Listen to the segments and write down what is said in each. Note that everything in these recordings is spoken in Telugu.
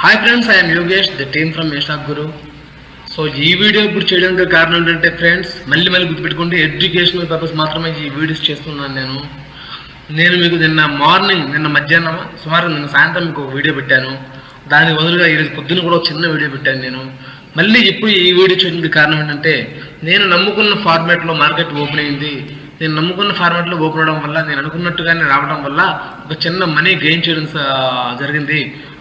Hi friends, I'm Yogesh, the team from మేషాక్ గురు. సో ఈ వీడియో ఇప్పుడు చేయడానికి కారణం ఏంటంటే ఫ్రెండ్స్, మళ్ళీ గుర్తుపెట్టుకోండి, ఎడ్యుకేషనల్ పర్పస్ మాత్రమే ఈ వీడియోస్ చేస్తున్నాను. నేను మీకు నిన్న మధ్యాహ్నం సుమారు నిన్న సాయంత్రం మీకు ఒక వీడియో పెట్టాను. దానికి బదులుగా ఈరోజు పొద్దున్న కూడా ఒక చిన్న వీడియో పెట్టాను. నేను మళ్ళీ ఇప్పుడు ఈ వీడియో చేయడానికి కారణం ఏంటంటే, నేను నమ్ముకున్న ఫార్మాట్లో మార్కెట్ ఓపెన్ అయింది. నేను నమ్ముకున్న ఫార్మాట్లో ఓపెన్ అవడం వల్ల, నేను అనుకున్నట్టుగానే రావడం వల్ల ఒక చిన్న మనీ గెయిన్ చేయడం జరిగింది.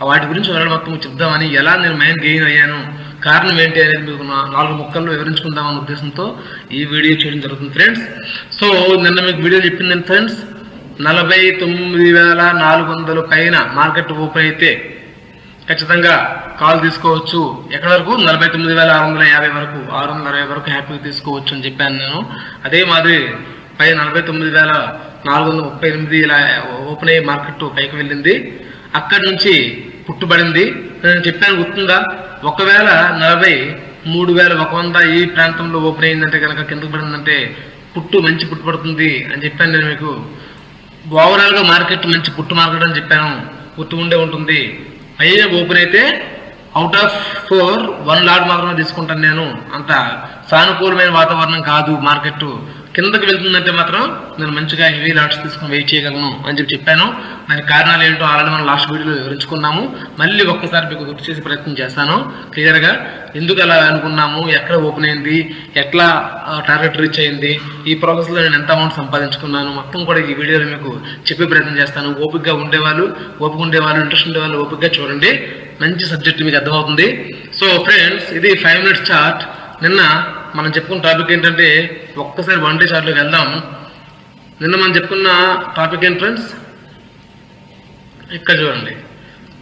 వాటి గురించి వెళ్ళడం మొత్తం చెప్దామని, ఎలా నేను మైండ్ గెయిన్ అయ్యాను, కారణం ఏంటి అనేది మీకు 4 ముక్కల్లో వివరించుకుందామన్న ఉద్దేశంతో ఈ వీడియో చేయడం జరుగుతుంది ఫ్రెండ్స్. సో నిన్న మీకు వీడియో చెప్పింది ఫ్రెండ్స్, 49,400 పైన మార్కెట్ ఓపెన్ అయితే ఖచ్చితంగా కాల్ తీసుకోవచ్చు. ఎక్కడి వరకు? 49,650 వరకు, 660 వరకు హ్యాపీగా తీసుకోవచ్చు అని చెప్పాను నేను. అదే మాదిరి పై 49,438 ఇలా ఓపెన్ అయ్యే మార్కెట్ పైకి వెళ్ళింది. అక్కడి నుంచి పుట్టుబడింది. నేను చెప్పాను గుర్తుందా? ఒకవేళ 43,100 ఈ ప్రాంతంలో ఓపెన్ అయిందంటే కనుక, కిందకు పడిందంటే మంచి పుట్టు పడుతుంది అని చెప్పాను నేను మీకు. ఓవరాల్గా మార్కెట్ మంచి పుట్టు మార్కెట్ అని చెప్పాను. పుట్టు ఉంటుంది. పైన ఓపెన్ అయితే అవుట్ ఆఫ్ 4 1 లాట్ మాత్రమే తీసుకుంటాను నేను. అంత సానుకూలమైన వాతావరణం కాదు మార్కెట్. కిందకి వెళ్తుందంటే మాత్రం నేను మంచిగా హెవీ లాట్స్ తీసుకుని వెయిట్ చేయగలను అని చెప్పాను. దాని కారణాలు ఏంటో ఆల్రెడీ మనం లాస్ట్ వీడియోలో వివరించుకున్నాము. మళ్ళీ ఒక్కసారి మీకు గుర్తు చేసే ప్రయత్నం చేస్తాను క్లియర్గా. ఎందుకు అలా అనుకున్నాము, ఎక్కడ ఓపెన్ అయింది, ఎట్లా టార్గెట్ రీచ్ అయింది, ఈ ప్రాసెస్లో నేను ఎంత అమౌంట్ సంపాదించుకున్నాను, మొత్తం కూడా ఈ వీడియోలో మీకు చెప్పే ప్రయత్నం చేస్తాను. ఓపికగా ఉండేవాళ్ళు, ఇంట్రెస్ట్ ఉండేవాళ్ళు ఓపికగా చూడండి. మంచి సబ్జెక్ట్ మీకు అర్థమవుతుంది. సో ఫ్రెండ్స్, ఇది 5 మినిట్స్ చార్ట్. నిన్న మనం చెప్పుకున్న టాపిక్ ఏంటంటే, ఒక్కసారి 1 డే చార్ట్లోకి వెళ్దాం. నిన్న మనం చెప్పుకున్న టాపిక్ ఏంటి ఫ్రెండ్స్? ఇక్కడ చూడండి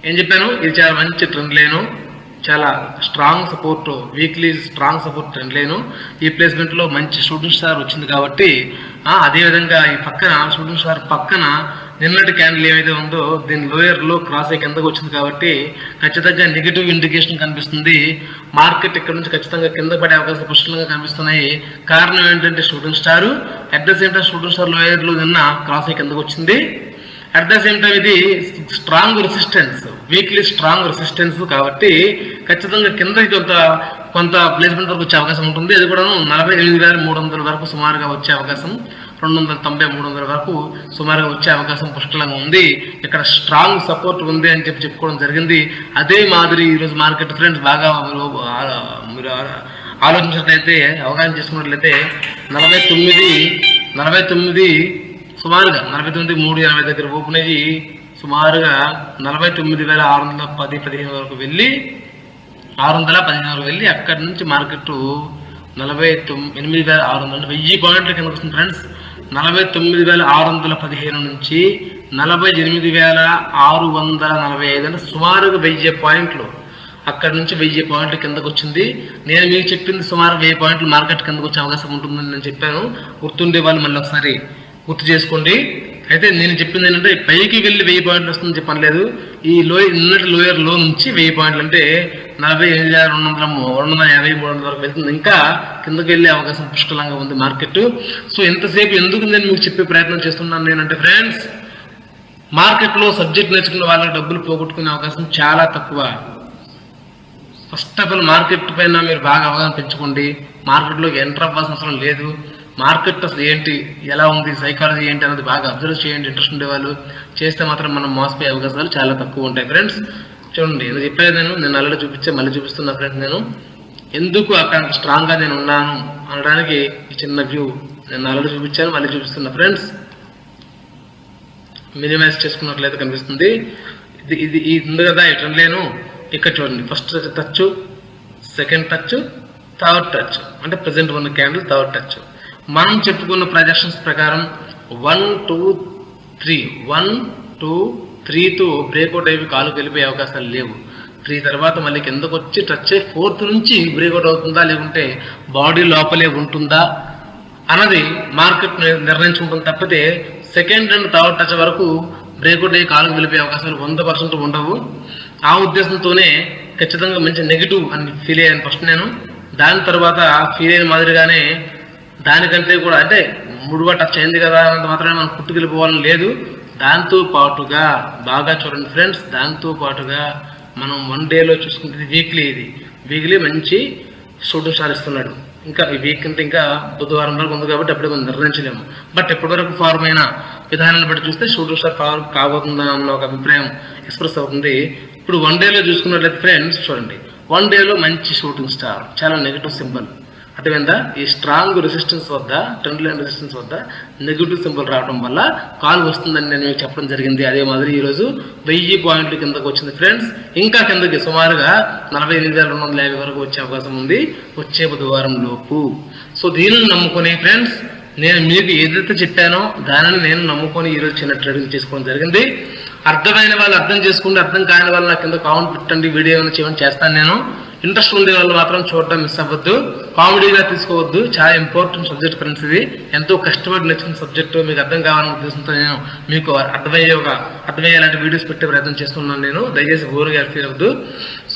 ఏం చెప్పాను. ఇది చాలా మంచి ట్రెండ్ లైను, చాలా strong support, weekly strong support trend line. ఈ ప్లేస్మెంట్లో మంచి షూటింగ్ స్టార్ వచ్చింది కాబట్టి, అదేవిధంగా ఈ పక్కన షూటింగ్ స్టార్ పక్కన నిన్నటి క్యాండిల్ ఏమైతే ఉందో దీని లోయర్లో క్రాస్ అయ్యి కిందకు వచ్చింది కాబట్టి ఖచ్చితంగా నెగిటివ్ ఇండికేషన్ కనిపిస్తుంది. మార్కెట్ ఇక్కడ నుంచి ఖచ్చితంగా కింద పడే అవకాశాలు పుష్కలంగా కనిపిస్తున్నాయి. కారణం ఏంటంటే shooting star at the same time shooting star లోయర్లో నిన్న క్రాస్ అయ్యి కిందకు వచ్చింది. అట్ ద సేమ్ టైం ఇది strong resistance, weekly strong resistance కాబట్టి ఖచ్చితంగా కిందకి కొంత ప్లేస్మెంట్ వరకు వచ్చే అవకాశం ఉంటుంది. అది కూడా 48,300 వరకు సుమారుగా వచ్చే అవకాశం, 290, 300 వరకు సుమారుగా వచ్చే అవకాశం పుష్కలంగా ఉంది. ఇక్కడ స్ట్రాంగ్ సపోర్ట్ ఉంది అని చెప్పుకోవడం జరిగింది. అదే మాదిరి ఈరోజు మార్కెట్ ఫ్రెండ్స్ బాగా మీరు ఆలోచించినట్లయితే, అవగాహన చేసుకున్నట్లయితే 49 సుమారుగా 49,380 దగ్గర ఓపెన్ అయ్యి సుమారుగా 49,610-15 వరకు వెళ్ళి 615 వరకు వెళ్ళి అక్కడి నుంచి మార్కెట్ 48,600 1000 పాయింట్ల కిందకు వస్తుంది ఫ్రెండ్స్. 49,615 నుంచి 48,645 అంటే సుమారుగా 1000 పాయింట్లు. అక్కడ నుంచి 1000 పాయింట్ల కిందకు వచ్చింది. నేను మీకు చెప్పింది సుమారు 1000 పాయింట్లు మార్కెట్ కిందకు వచ్చే అవకాశం ఉంటుందని నేను చెప్పాను. గుర్తుండే వాళ్ళు మళ్ళీ ఒకసారి గుర్తు చేసుకోండి. అయితే నేను చెప్పింది ఏంటంటే, పైకి వెళ్ళి 1000 పాయింట్లు వస్తుందని చెప్పలేదు. ఈ నిన్నటి లోయర్ లో నుంచి 1000 పాయింట్లు అంటే 48,250-300 వరకు వెళ్తుంది. ఇంకా కిందకి వెళ్ళే అవకాశం పుష్కలంగా ఉంది మార్కెట్. సో ఎంతసేపు ఎందుకు నేను మీకు చెప్పే ప్రయత్నం చేస్తున్నాను నేనంటే ఫ్రెండ్స్, మార్కెట్లో సబ్జెక్ట్ నేర్చుకున్న వాళ్ళకి డబ్బులు పోగొట్టుకునే అవకాశం చాలా తక్కువ. ఫస్ట్ ఆఫ్ ఆల్ మార్కెట్ పైన మీరు బాగా అవగాహన పెంచుకోండి. మార్కెట్లోకి ఎంటర్ అవ్వాల్సిన అవసరం లేదు. మార్కెట్ అసలు ఏంటి, ఎలా ఉంది, సైకాలజీ ఏంటి అనేది బాగా అబ్జర్వ్ చేయండి. ఇంట్రెస్ట్ ఉండేవాళ్ళు చేస్తే మాత్రం మనం మోసపోయే అవకాశాలు చాలా తక్కువ ఉంటాయి ఫ్రెండ్స్. చూడండి, నేను చెప్పేది నేను ఆల్రెడీ మళ్ళీ చూపిస్తున్నా ఫ్రెండ్స్. నేను ఎందుకు అక్కడ స్ట్రాంగ్గా నేను ఉన్నాను అనడానికి ఈ చిన్న వ్యూ నేను ఆల్రెడీ చూపించాను, మళ్ళీ చూపిస్తున్నా ఫ్రెండ్స్. మినిమైజ్ చేసుకున్నట్లయితే కనిపిస్తుంది. ఇది ఉంది కదా ఈ ట్రెండ్ లైన్. ఇక్కడ చూడండి, first touch, second touch, third touch, అంటే ప్రజెంట్ ఉన్న క్యాండిల్ థర్డ్ టచ్. మనం చెప్పుకున్న ప్రొజెక్షన్స్ ప్రకారం 1, 2, 3తో బ్రేక్అవుట్ అయ్యి కాలుకి వెళ్ళిపోయే అవకాశాలు లేవు. 3 తర్వాత మళ్ళీ కిందకు వచ్చి టచ్ అయ్యి 4th నుంచి బ్రేక్అవుట్ అవుతుందా, లేకుంటే బాడీ లోపలే ఉంటుందా అన్నది మార్కెట్ నిర్ణయించుకుంటుంది తప్పితే సెకండ్ అండ్ థర్డ్ టచ్ వరకు బ్రేక్అవుట్ అయ్యి కాలుకి వెళ్ళిపోయే అవకాశాలు 100% ఉండవు. ఆ ఉద్దేశంతోనే ఖచ్చితంగా మంచి నెగిటివ్ అని ఫీల్ అయ్యాను ఫస్ట్ నేను. దాని తర్వాత ఫీల్ అయిన మాదిరిగానే దానికంటే కూడా, అంటే ముడుగా టచ్ అయింది కదా అన్నంత మాత్రమే మనం పుట్టుకెళ్ళిపోవాలని లేదు. దాంతో పాటుగా బాగా చూడండి ఫ్రెండ్స్, దాంతో పాటుగా మనం 1 డేలో చూసుకుంటే వీక్లీ మంచి షూటింగ్ స్టార్ ఇస్తున్నాడు. ఇంకా ఈ వీక్ అంటే ఇంకా బుధవారం వరకు ఉంది కాబట్టి అప్పుడే మనం నిర్ణయించలేము. బట్ ఎప్పటివరకు ఫార్మ్ అయిన విధానాన్ని బట్టి చూస్తే షూటింగ్ స్టార్ ఫార్మ్ కాబోతుందా అన్న ఒక అభిప్రాయం ఎక్స్ప్రెస్ అవుతుంది. ఇప్పుడు 1 డేలో చూసుకున్నట్లయితే ఫ్రెండ్స్ చూడండి, 1 డేలో మంచి షూటింగ్ స్టార్, చాలా నెగిటివ్ సింబల్. అర్థమైందా? ఈ స్ట్రాంగ్ రెసిస్టెన్స్ వద్ద, ట్రెండ్ లైన్ రెసిస్టెన్స్ వద్ద నెగిటివ్ సింబల్ రావడం వల్ల కాల్ వస్తుందని నేను మీకు చెప్పడం జరిగింది. అదే మాదిరి ఈరోజు 1000 పాయింట్లు కిందకు వచ్చింది ఫ్రెండ్స్. ఇంకా కిందకి సుమారుగా 48,250 వరకు వచ్చే అవకాశం ఉంది వచ్చే బుధవారం లోపు. సో దీనిని నమ్ముకొని ఫ్రెండ్స్, నేను మీకు ఏదైతే చెప్పానో దానిని నేను నమ్ముకొని ఈరోజు చిన్న ట్రేడింగ్ చేసుకోవడం జరిగింది. అర్థమైన వాళ్ళు అర్థం చేసుకుంటే, అర్థం కాని వాళ్ళు నా కింద కామెంట్ పెట్టండి, వీడియో ఏమైనా చేయమని చేస్తాను నేను. ఇంట్రెస్ట్ ఉండే వాళ్ళు మాత్రం చూడడం మిస్ అవ్వద్దు, కామెడీగా తీసుకోవద్దు. చాలా ఇంపార్టెంట్ సబ్జెక్ట్ ఫ్రెండ్స్, ఇది ఎంతో కష్టపడి నేర్చుకున్న సబ్జెక్టు. మీకు అర్థం కావాలనే ఉద్దేశంతో నేను మీకు అర్థమయ్యేలాంటి వీడియోస్ పెట్టే ప్రయత్నం చేస్తున్నాను. నేను దయచేసి బోరుగా ఫీల్ అవ్వద్దు.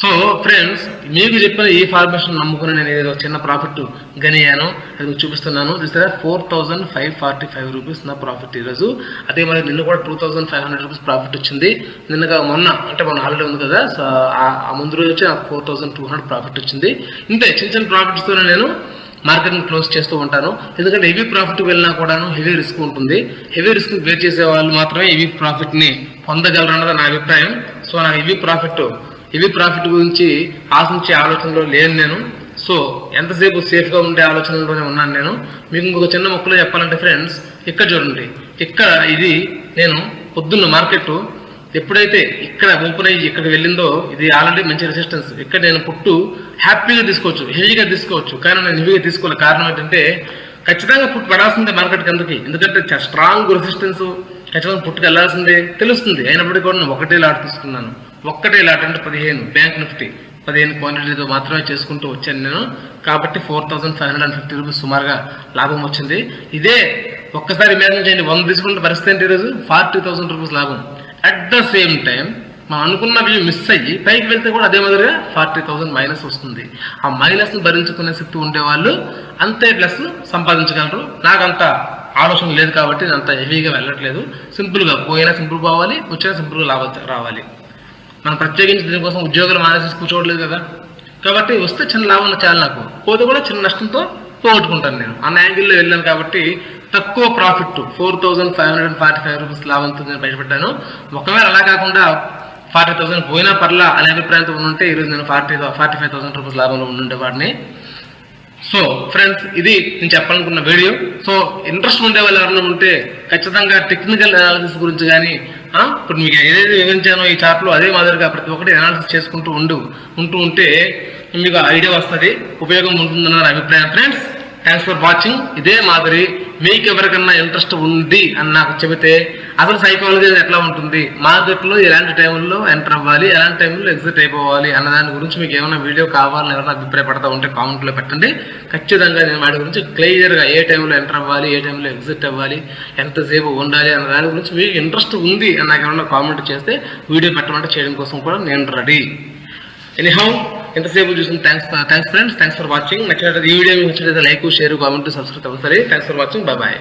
సో ఫ్రెండ్స్, మీకు చెప్పిన ఈ ఫార్మేషన్ నమ్ముకుని నేను ఏదో చిన్న ప్రాఫిట్ గనియాను, అది మీకు చూపిస్తున్నాను. చూస్తారా, 4545 రూపీస్ నా ప్రాఫిట్ ఈరోజు. అదే మరి నిన్న కూడా 2500 రూపీస్ ప్రాఫిట్ వచ్చింది. మొన్న హాలిడే ఉంది కదా, సో ఆ ముందు రోజు వచ్చి నాకు 4200 ప్రాఫిట్ వచ్చింది. ఇంతే చిన్న ప్రాఫిట్స్తోనే నేను మార్కెట్ని క్లోజ్ చేస్తూ ఉంటాను. ఎందుకంటే హెవీ ప్రాఫిట్ వెళ్ళినా కూడాను హెవీ రిస్క్ ఉంటుంది. హెవీ రిస్క్ బేర్ చేసే వాళ్ళు మాత్రమే హెవీ ప్రాఫిట్ని పొందగలరు అన్నది నా అభిప్రాయం. సో నాకు హెవీ ప్రాఫిట్ గురించి ఆశించే ఆలోచనలో లేను నేను. సో ఎంతసేపు సేఫ్గా ఉండే ఆలోచనలోనే ఉన్నాను నేను. మీకు ఇంకొక చిన్న మొక్కలో చెప్పాలంటే ఫ్రెండ్స్, ఇక్కడ చూడండి, ఇక్కడ ఇది నేను పొద్దున్న మార్కెట్ ఎప్పుడైతే ఇక్కడ ఓపెన్ అయ్యి ఇక్కడికి వెళ్ళిందో, ఇది ఆల్రెడీ మంచి రెసిస్టెన్స్. ఇక్కడ నేను పుట్టు హ్యాపీగా తీసుకోవచ్చు, హెవీగా తీసుకోవచ్చు, కానీ నేను హెవీగా తీసుకోవాలి. కారణం ఏంటంటే ఖచ్చితంగా పుట్టు పడాల్సిందే మార్కెట్కి అందుకే. ఎందుకంటే స్ట్రాంగ్ రెసిస్టెన్స్ ఖచ్చితంగా పుట్టుకు వెళ్ళాల్సిందే తెలుస్తుంది. అయినప్పటికీ కూడా నేను ఒకటే లాట్ తీసుకున్నాను. ఒక్కటే లాట్ అంటే 15 బ్యాంక్ నిఫ్టీ 15 క్వాంటిటీతో మాత్రమే చేసుకుంటూ వచ్చాను నేను. కాబట్టి 4550 రూపీస్ సుమారుగా లాభం వచ్చింది. ఇదే ఒక్కసారి ఇమాజిన్ చేయండి, 100 తీసుకుంటే పరిస్థితి ఏంటి ఈరోజు 40,000 రూపీస్ లాభం. అట్ ద సేమ్ టైం మనం అనుకున్న వ్యూ మిస్ అయ్యి పైకి వెళ్తే కూడా అదే మాదిరిగా 40,000 మైనస్ వస్తుంది. ఆ మైనస్ను భరించుకునే శక్తి ఉండేవాళ్ళు అంతే ప్లస్ సంపాదించగలరు. నాకంత ఆలోచన లేదు కాబట్టి నేను అంత హెవీగా వెళ్ళట్లేదు. సింపుల్గా పోయినా సింపుల్ పోవాలి, వచ్చినా సింపుల్గా రావాలి. మనం ప్రత్యేకించి దీనికోసం ఉద్యోగాలు మానేసి కూర్చోవట్లేదు కదా. కాబట్టి వస్తే చిన్న లాభం చాలు, నాకు పోతే కూడా చిన్న నష్టంతో పోగొట్టుకుంటాను. నేను అన్న యాంగిల్లో వెళ్ళాను కాబట్టి తక్కువ ప్రాఫిట్ 4545 రూపీస్ లాభంతో నేను బయటపడ్డాను. ఒకవేళ అలా కాకుండా 40,000 పోయినా పర్లా అనే అభిప్రాయంతో ఉంటే ఈరోజు నేను 45,000 రూపీస్ లాభంలో ఉండుండేవాడిని. సో ఫ్రెండ్స్, ఇది నేను చెప్పాలనుకున్న వీడియో. సో ఇంట్రెస్ట్ ఉండే వాళ్ళు ఎవరైనా ఉంటే ఖచ్చితంగా టెక్నికల్ అనాలిసిస్ గురించి కానీ, ఇప్పుడు మీకు ఏదైతే వివరించానో ఈ చార్ట్లో అదే మాదిరిగా ప్రతి ఒక్కటి అనాలిసిస్ చేసుకుంటూ ఉంటే మీకు ఐడియా వస్తుంది, ఉపయోగం ఉంటుందన్న అభిప్రాయం. Friends, thanks for watching. ఇదే మాదిరి మీకు ఎవరికన్నా ఇంట్రెస్ట్ ఉంది అని నాకు చెబితే అసలు సైకాలజీ ఎట్లా ఉంటుంది, మార్కెట్లో ఎలాంటి టైంలో ఎంటర్ అవ్వాలి, ఎలాంటి టైంలో ఎగ్జిట్ అయిపోవాలి అన్న దాని గురించి మీకు ఏమైనా వీడియో కావాలని ఎవరైనా అభిప్రాయపడతా ఉంటే కామెంట్లో పెట్టండి. ఖచ్చితంగా నేను వాటి గురించి క్లియర్గా ఏ టైంలో ఎంటర్ అవ్వాలి, ఏ టైంలో ఎగ్జిట్ అవ్వాలి, ఎంతసేపు ఉండాలి అన్న దాని గురించి మీకు ఇంట్రెస్ట్ ఉంది అని నాకు ఏమైనా కామెంట్ చేస్తే వీడియో పెట్టమంటే చేయడం కోసం కూడా నేను రెడీ. ఎనీహౌ, ఎంతసేపు చూసిన thanks friends, thanks for watching. నచ్చినట్లయితే ఈ వీడియో మీకు నచ్చినట్లయితే లైక్, షేర్, కామెంట్, సబ్స్క్రైబ్ అవుతారు. Thanks for watching. బాయ్.